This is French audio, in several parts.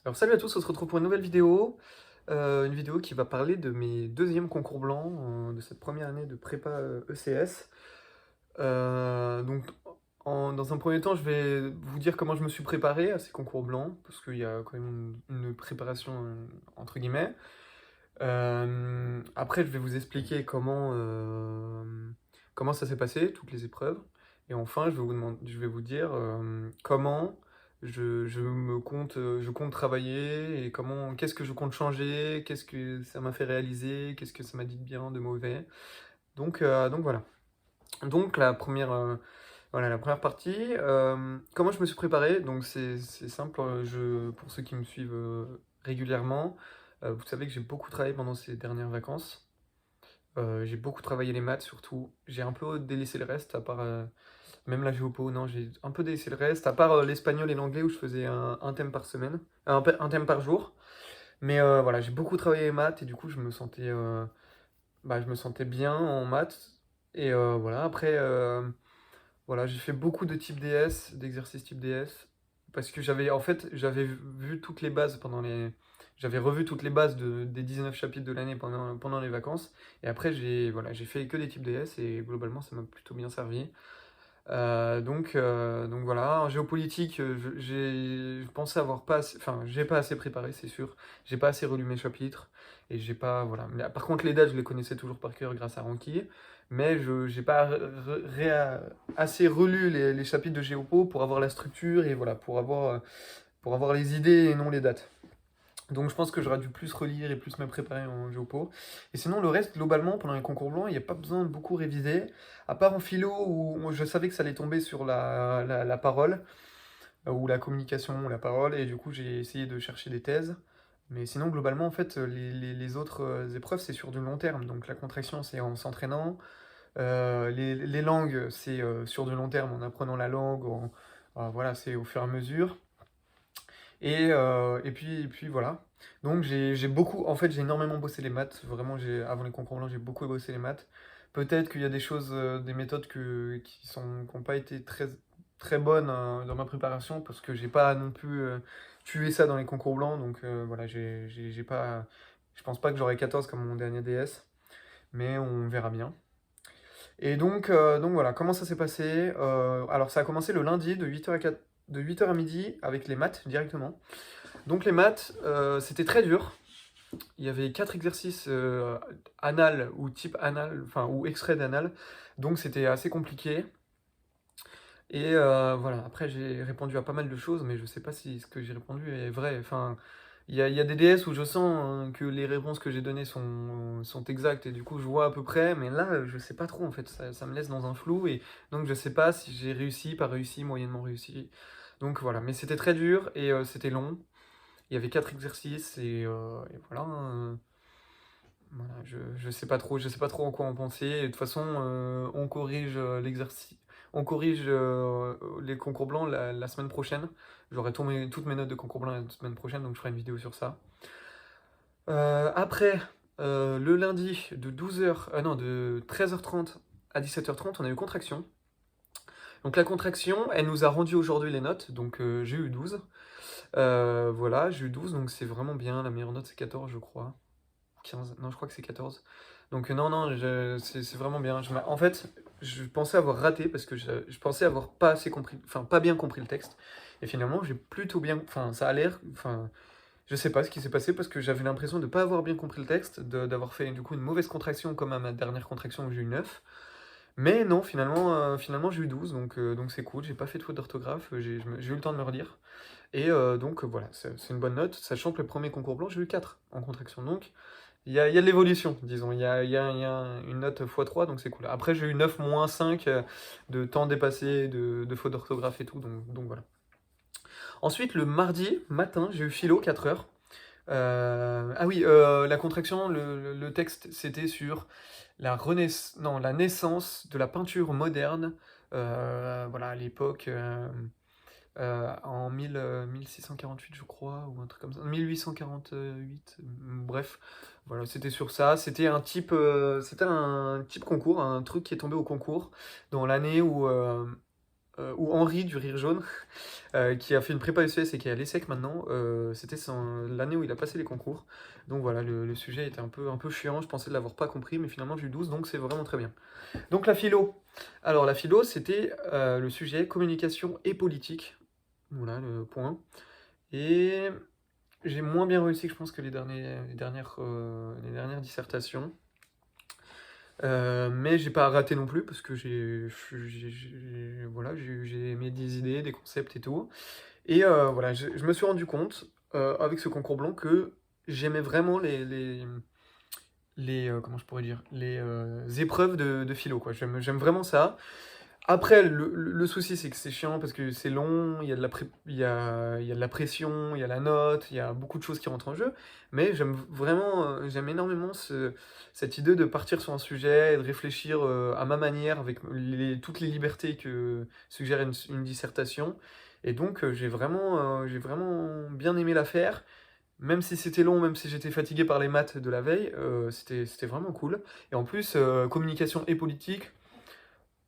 Alors salut à tous, on se retrouve pour une nouvelle vidéo, une vidéo qui va parler de mes deuxièmes concours blancs, de cette première année de prépa, ECS. Donc dans un premier temps, je vais vous dire comment je me suis préparé à ces concours blancs, parce qu'il y a quand même une préparation, entre guillemets. Après je vais vous expliquer comment ça s'est passé, toutes les épreuves. Et enfin je vais vous dire, comment je compte travailler et qu'est-ce que je compte changer, qu'est-ce que ça m'a fait réaliser, qu'est-ce que ça m'a dit de bien, de mauvais. Donc voilà. Donc voilà, la première partie, comment je me suis préparé? Donc c'est simple, pour ceux qui me suivent régulièrement, vous savez que j'ai beaucoup travaillé pendant ces dernières vacances. J'ai beaucoup travaillé les maths surtout. J'ai un peu délaissé le reste, à part même la géopo, non, j'ai un peu délaissé le reste, à part l'espagnol et l'anglais où je faisais un thème par semaine, un thème par jour. Mais voilà, j'ai beaucoup travaillé les maths et du coup je me sentais bien en maths. Et voilà, après, voilà, j'ai fait beaucoup de type DS, d'exercices type DS, parce que j'avais vu toutes les bases j'avais revu toutes les bases des 19 chapitres de l'année pendant les vacances, et après j'ai fait que des types DS, et globalement ça m'a plutôt bien servi. Donc voilà, en géopolitique, je pensais avoir pas assez, enfin, j'ai pas assez préparé, c'est sûr. J'ai pas assez relu mes chapitres, et j'ai pas, voilà. Par contre, les dates, je les connaissais toujours par cœur grâce à Ranky, mais je j'ai pas assez relu les chapitres de géopo pour avoir la structure, et voilà, pour avoir les idées et non les dates. Donc je pense que j'aurais dû plus relire et plus me préparer en géopo. Et sinon, le reste, globalement, pendant les concours blancs, il n'y a pas besoin de beaucoup réviser. À part en philo, où moi, je savais que ça allait tomber sur la parole, ou la communication, ou la parole, et du coup j'ai essayé de chercher des thèses. Mais sinon, globalement, en fait, les autres épreuves, c'est sur du long terme. Donc la contraction, c'est en s'entraînant. Les langues, c'est sur du long terme, en apprenant la langue, voilà, c'est au fur et à mesure. Et puis voilà. Donc j'ai beaucoup, en fait j'ai énormément bossé les maths. Vraiment, avant les concours blancs, j'ai beaucoup bossé les maths. Peut-être qu'il y a des choses, des méthodes qui ont pas été très bonnes dans ma préparation parce que j'ai pas non plus tué ça dans les concours blancs. Donc voilà, j'ai pas, je pense pas que j'aurai 14 comme mon dernier DS, mais on verra bien. Et donc voilà, comment ça s'est passé? Alors ça a commencé le lundi de 8h à midi avec les maths directement. Donc les maths, c'était très dur. Il y avait 4 exercices anal ou type anal, enfin ou extrait d'anal, donc c'était assez compliqué. Et voilà, après j'ai répondu à pas mal de choses, mais je sais pas si ce que j'ai répondu est vrai. Enfin, il y a des DS où je sens que les réponses que j'ai données sont exactes, et du coup je vois à peu près, mais là je sais pas trop en fait, ça me laisse dans un flou, et donc je sais pas si j'ai réussi, pas réussi, moyennement réussi. Donc voilà, mais c'était très dur et c'était long. Il y avait 4 exercices et voilà, voilà, je sais pas trop en quoi en penser. Et de toute façon, on corrige on corrige les concours blancs la semaine prochaine. J'aurai toutes mes notes de concours blancs la semaine prochaine, donc je ferai une vidéo sur ça. Après, le lundi de 12h, non, de 13h30 à 17h30, on a eu contraction. Donc la contraction, elle nous a rendu aujourd'hui les notes, donc j'ai eu 12. Voilà, j'ai eu 12, donc c'est vraiment bien. La meilleure note, c'est 14, je crois. 15, non, je crois que c'est 14. Donc non, non, c'est vraiment bien. En fait, je pensais avoir raté parce que je pensais avoir pas assez compris, enfin pas bien compris le texte. Et finalement, j'ai plutôt bien, enfin ça a l'air, enfin je sais pas ce qui s'est passé parce que j'avais l'impression de pas avoir bien compris le texte, d'avoir fait du coup une mauvaise contraction comme à ma dernière contraction où j'ai eu 9. Mais non, finalement j'ai eu 12, donc c'est cool, j'ai pas fait de faute d'orthographe, j'ai eu le temps de me relire. Et donc voilà, c'est une bonne note, sachant que le premier concours blanc, j'ai eu 4 en contraction. Donc il y a de l'évolution, disons. Il y a une note x3, donc c'est cool. Après, j'ai eu 9 moins 5 de temps dépassé, de fautes d'orthographe et tout, donc voilà. Ensuite, le mardi matin, j'ai eu philo 4 heures. Ah oui, la contraction, le texte, c'était sur la naissance de la peinture moderne, voilà, à l'époque, en 1648, je crois, ou un truc comme ça, 1848, bref, voilà, c'était sur ça. C'était un type concours, un truc qui est tombé au concours dans l'année où ou Henri du Rire Jaune, qui a fait une prépa SES et qui est à l'ESSEC maintenant. C'était l'année où il a passé les concours. Donc voilà, le sujet était un peu chiant, je pensais de l'avoir pas compris, mais finalement j'ai eu 12, donc c'est vraiment très bien. Donc la philo. Alors la philo, c'était le sujet communication et politique. Voilà le point. Et j'ai moins bien réussi que je pense que les dernières dissertations. Mais j'ai pas raté non plus parce que voilà, j'ai aimé des idées, des concepts et tout. Et voilà, je me suis rendu compte avec ce concours blanc que j'aimais vraiment comment je pourrais dire, les épreuves de philo, quoi. J'aime vraiment ça. Après, le souci, c'est que c'est chiant parce que c'est long, il y a il y a de la pression, il y a la note, il y a beaucoup de choses qui rentrent en jeu. Mais j'aime énormément cette idée de partir sur un sujet et de réfléchir à ma manière avec toutes les libertés que suggère une dissertation. Et donc, j'ai vraiment bien aimé la faire. Même si c'était long, même si j'étais fatigué par les maths de la veille, c'était vraiment cool. Et en plus, communication et politique,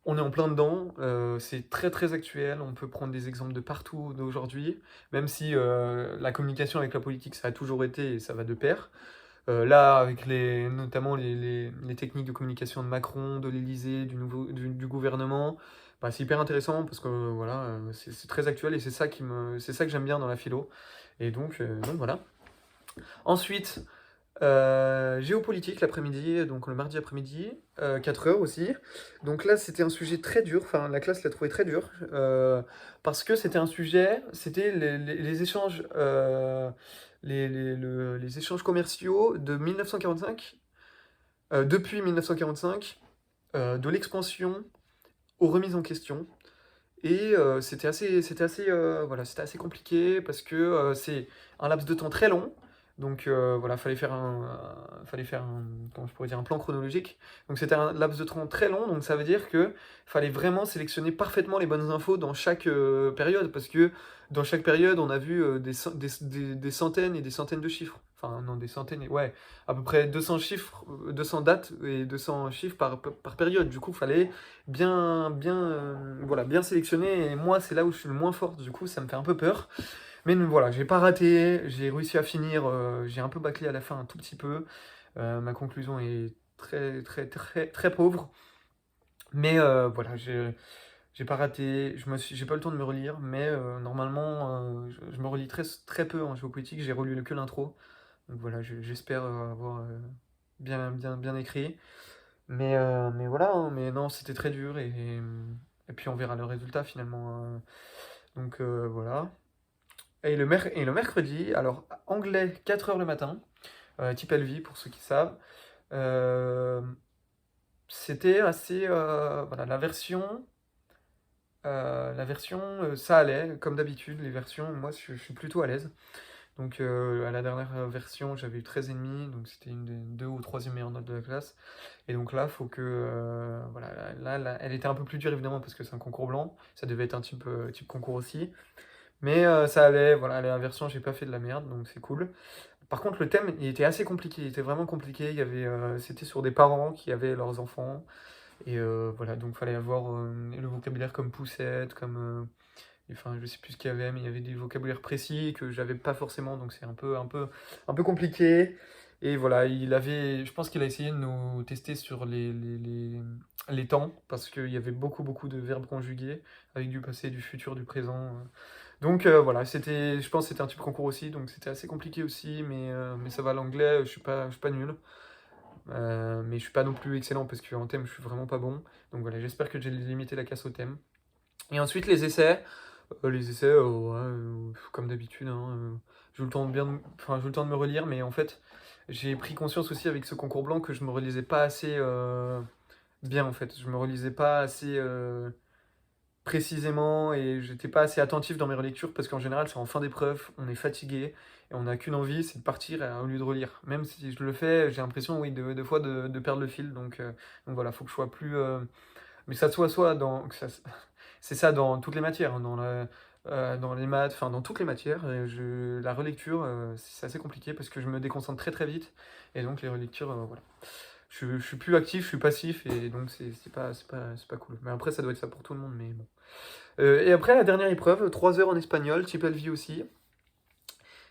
on est en plein dedans, c'est très, très actuel, on peut prendre des exemples de partout d'aujourd'hui, même si, la communication avec la politique, ça a toujours été et ça va de pair. Là, avec notamment les techniques de communication de Macron, de l'Élysée, du gouvernement, bah, c'est hyper intéressant parce que, voilà, c'est très actuel et c'est ça que j'aime bien dans la philo et donc voilà. Ensuite, géopolitique l'après-midi, donc le mardi après-midi, 4 heures aussi. Donc là, c'était un sujet très dur, enfin la classe l'a trouvé très dur, parce que c'était les échanges, les échanges commerciaux de 1945, depuis 1945, de l'expansion aux remises en question. Et voilà, c'était assez compliqué parce que c'est un laps de temps très long. Donc voilà, fallait faire comment je pourrais dire, un plan chronologique. Donc c'était un laps de temps très long, donc ça veut dire que fallait vraiment sélectionner parfaitement les bonnes infos dans chaque période, parce que dans chaque période, on a vu des centaines et des centaines de chiffres. Enfin non, des centaines, ouais, à peu près 200 chiffres, 200 dates et 200 chiffres par période. Du coup, fallait voilà, bien sélectionné. Et moi, c'est là où je suis le moins fort. Du coup, ça me fait un peu peur. Mais voilà, j'ai pas raté. J'ai réussi à finir. J'ai un peu bâclé à la fin un tout petit peu. Ma conclusion est très, très, très, très pauvre. Mais voilà, j'ai pas raté. J'ai pas eu le temps de me relire. Mais normalement, je me relis très, très peu en géopolitique. J'ai relu que l'intro. Donc voilà, j'espère avoir bien écrit. Mais voilà, hein, mais non, c'était très dur et puis on verra le résultat finalement. Donc voilà. Et le mercredi, alors anglais 4 heures le matin, type LV pour ceux qui savent. Euh, C'était assez. Voilà, ça allait, comme d'habitude, les versions, moi je suis plutôt à l'aise. Donc à la dernière version, j'avais eu 13,5, donc c'était une des deux ou troisième meilleures notes de la classe. Et donc là, faut que voilà, elle était un peu plus dure évidemment parce que c'est un concours blanc. Ça devait être un type concours aussi. Mais ça allait, voilà, la version, j'ai pas fait de la merde, donc c'est cool. Par contre, le thème, il était assez compliqué, il était vraiment compliqué. C'était sur des parents qui avaient leurs enfants. Et voilà, donc fallait avoir le vocabulaire comme poussette, enfin, je sais plus ce qu'il y avait, mais il y avait des vocabulaires précis que j'avais pas forcément, donc c'est un peu compliqué. Et voilà, je pense qu'il a essayé de nous tester sur les temps, parce qu'il y avait beaucoup de verbes conjugués, avec du passé, du futur, du présent. Donc voilà, je pense que c'était un type concours aussi, donc c'était assez compliqué aussi, mais ça va, l'anglais, je suis pas nul. Mais je suis pas non plus excellent, parce qu'en thème, je suis vraiment pas bon. Donc voilà, j'espère que j'ai limité la casse au thème. Et ensuite, les essais. Ouais, comme d'habitude, hein, j'ai eu le temps enfin, j'ai eu le temps de me relire, mais en fait, j'ai pris conscience aussi avec ce concours blanc que je me relisais pas assez bien, en fait. Je me relisais pas assez précisément et j'étais pas assez attentif dans mes relectures parce qu'en général, c'est en fin d'épreuve, on est fatigué et on n'a qu'une envie, c'est de partir au lieu de relire. Même si je le fais, j'ai l'impression, oui, deux fois de perdre le fil. Donc voilà, faut que je sois plus. Mais ça soit dans. C'est ça dans toutes les matières, hein, dans les maths, enfin dans toutes les matières. La relecture, c'est assez compliqué parce que je me déconcentre très très vite. Et donc les relectures, voilà. je suis plus actif, je suis passif et donc c'est pas cool. Mais après ça doit être ça pour tout le monde, mais bon. Et après la dernière épreuve, 3 heures en espagnol, type LV aussi.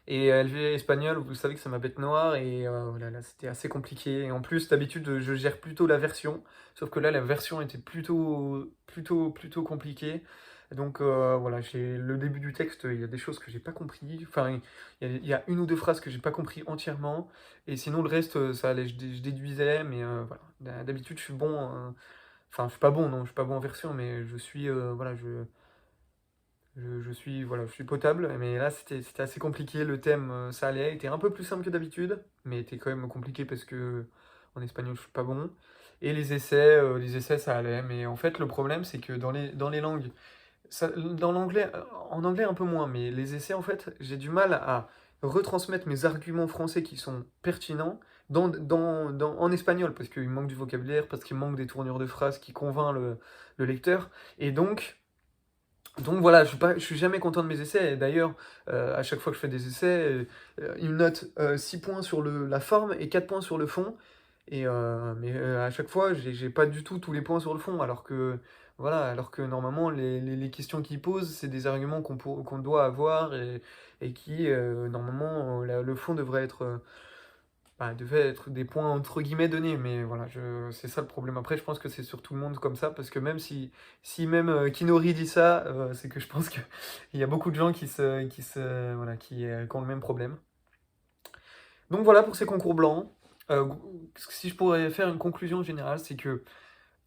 Et LV espagnol, vous savez que c'est ma bête noire et oh là là, c'était assez compliqué. Et en plus, d'habitude, je gère plutôt la version, sauf que là, la version était plutôt compliquée. Donc voilà, j'ai le début du texte, il y a des choses que j'ai pas compris. Enfin, il y a une ou deux phrases que j'ai pas compris entièrement. Et sinon, le reste, ça allait, je déduisais. Mais voilà, d'habitude, je suis bon. Enfin, je suis pas bon, non, je suis pas bon en version, mais je suis, voilà, je suis potable, mais là c'était assez compliqué. Le thème, ça allait, était un peu plus simple que d'habitude, mais était quand même compliqué parce que en espagnol je suis pas bon. Et les essais ça allait, mais en fait le problème c'est que dans les langues, dans l'anglais, en anglais un peu moins, mais les essais en fait j'ai du mal à retransmettre mes arguments français qui sont pertinents en espagnol parce qu'il manque du vocabulaire, parce qu'il manque des tournures de phrases qui convainc le lecteur. Et donc voilà, je suis jamais content de mes essais. Et d'ailleurs, à chaque fois que je fais des essais, ils me notent 6 points sur la forme et 4 points sur le fond. À chaque fois, j'ai pas du tout tous les points sur le fond, alors que voilà, alors que normalement les questions qu'ils posent, c'est des arguments qu'on doit avoir et qui normalement le fond devait être des points entre guillemets donnés, mais voilà, c'est ça le problème. Après, je pense que c'est sur tout le monde comme ça, parce que même si même Kinori dit ça, c'est que je pense qu'il y a beaucoup de gens voilà, qui ont le même problème. Donc voilà pour ces concours blancs. Si je pourrais faire une conclusion générale, c'est que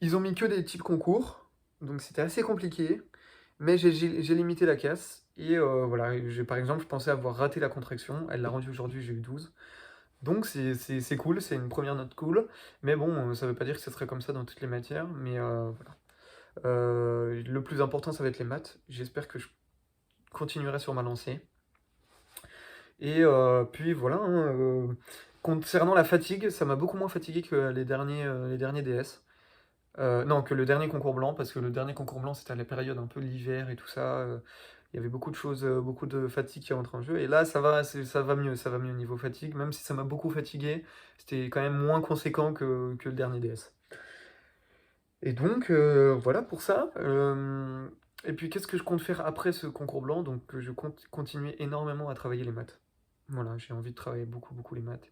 ils ont mis que des types concours, donc c'était assez compliqué, mais j'ai limité la casse. Et voilà, par exemple, je pensais avoir raté la contraction, elle l'a rendue aujourd'hui, j'ai eu 12. Donc c'est cool, c'est une première note cool, mais bon, ça veut pas dire que ce serait comme ça dans toutes les matières, mais voilà. Le plus important, ça va être les maths. J'espère que je continuerai sur ma lancée. Et puis voilà, hein, concernant la fatigue, ça m'a beaucoup moins fatigué que les derniers DS. Non, que le dernier concours blanc, parce que le dernier concours blanc, c'était à la période un peu l'hiver et tout ça. Il y avait beaucoup de choses, beaucoup de fatigue qui rentre en jeu. Et là, ça va mieux niveau fatigue, même si ça m'a beaucoup fatigué, c'était quand même moins conséquent que le dernier DS. Et donc, voilà pour ça. Et puis, qu'est-ce que je compte faire après ce concours blanc? Donc, je compte continuer énormément à travailler les maths. Voilà, j'ai envie de travailler beaucoup les maths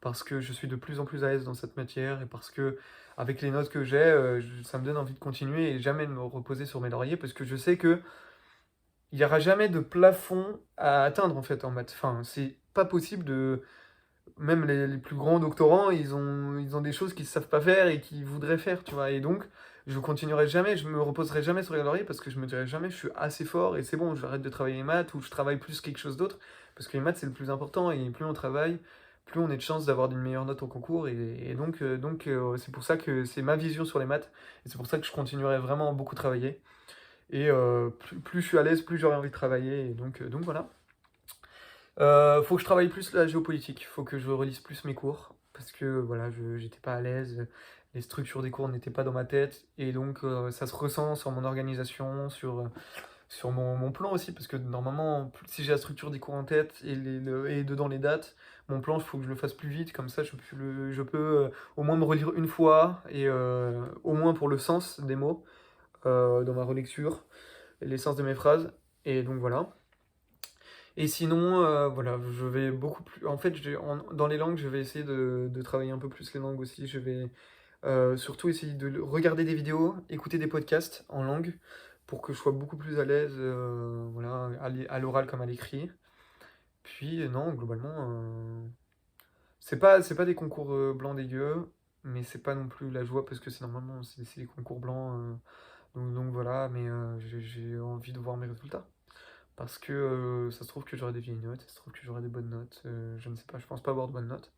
parce que je suis de plus en plus à l'aise dans cette matière et parce que avec les notes que j'ai, ça me donne envie de continuer et jamais de me reposer sur mes lauriers parce que je sais que il n'y aura jamais de plafond à atteindre en fait en maths. Enfin, c'est pas possible de. Même les plus grands doctorants, ils ont des choses qu'ils ne savent pas faire et qu'ils voudraient faire, tu vois. Et donc, je continuerai jamais, je me reposerai jamais sur les lauriers parce que je me dirai jamais je suis assez fort et c'est bon, j'arrête de travailler les maths ou je travaille plus quelque chose d'autre. Parce que les maths, c'est le plus important et plus on travaille, plus on a de chances d'avoir une meilleure note au concours. Et c'est pour ça que c'est ma vision sur les maths et c'est pour ça que je continuerai vraiment à beaucoup travailler. Et plus je suis à l'aise, plus j'aurai envie de travailler. Et donc voilà. Faut que je travaille plus la géopolitique, faut que je relise plus mes cours, parce que voilà, j'étais pas à l'aise, les structures des cours n'étaient pas dans ma tête, et donc ça se ressent sur mon organisation, sur mon plan aussi, parce que normalement, si j'ai la structure des cours en tête et dedans les dates, mon plan, il faut que je le fasse plus vite, comme ça je peux au moins me relire une fois, et au moins pour le sens des mots dans ma relecture, et les sens de mes phrases, et donc voilà. Et sinon, voilà, je vais beaucoup plus. En fait, dans les langues, je vais essayer de travailler un peu plus les langues aussi. Je vais surtout essayer de regarder des vidéos, écouter des podcasts en langue pour que je sois beaucoup plus à l'aise, voilà, à l'oral comme à l'écrit. Puis, non, globalement, c'est pas des concours blancs dégueux, mais c'est pas non plus la joie parce que c'est normalement c'est des concours blancs. Donc voilà, mais j'ai envie de voir mes résultats. Parce que ça se trouve que j'aurai des vieilles notes, ça se trouve que j'aurai des bonnes notes, je ne sais pas, je pense pas avoir de bonnes notes,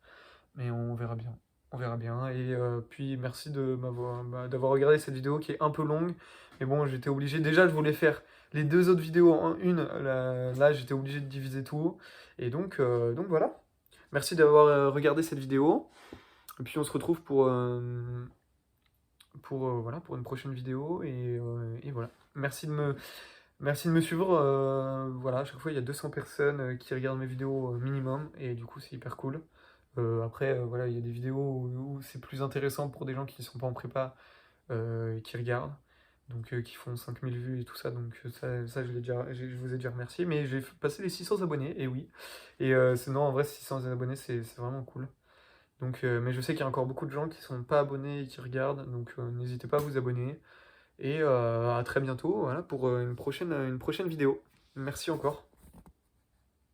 mais on verra bien. On verra bien. Et puis merci d'avoir regardé cette vidéo qui est un peu longue, mais bon, j'étais obligé. Déjà, je voulais faire les deux autres vidéos en une. Là, j'étais obligé de diviser tout. Et donc voilà. Merci d'avoir regardé cette vidéo. Et puis on se retrouve voilà, pour une prochaine vidéo. Et voilà. Merci de me suivre. Voilà, à chaque fois, il y a 200 personnes qui regardent mes vidéos minimum. Et du coup, c'est hyper cool. Après, voilà, il y a des vidéos où c'est plus intéressant pour des gens qui sont pas en prépa, et qui regardent, donc qui font 5000 vues et tout ça, donc ça je vous ai déjà remercié, mais j'ai passé les 600 abonnés, et oui, et sinon en vrai 600 abonnés c'est vraiment cool. Donc, mais je sais qu'il y a encore beaucoup de gens qui sont pas abonnés et qui regardent, donc n'hésitez pas à vous abonner, et à très bientôt, voilà, pour une prochaine vidéo. Merci encore.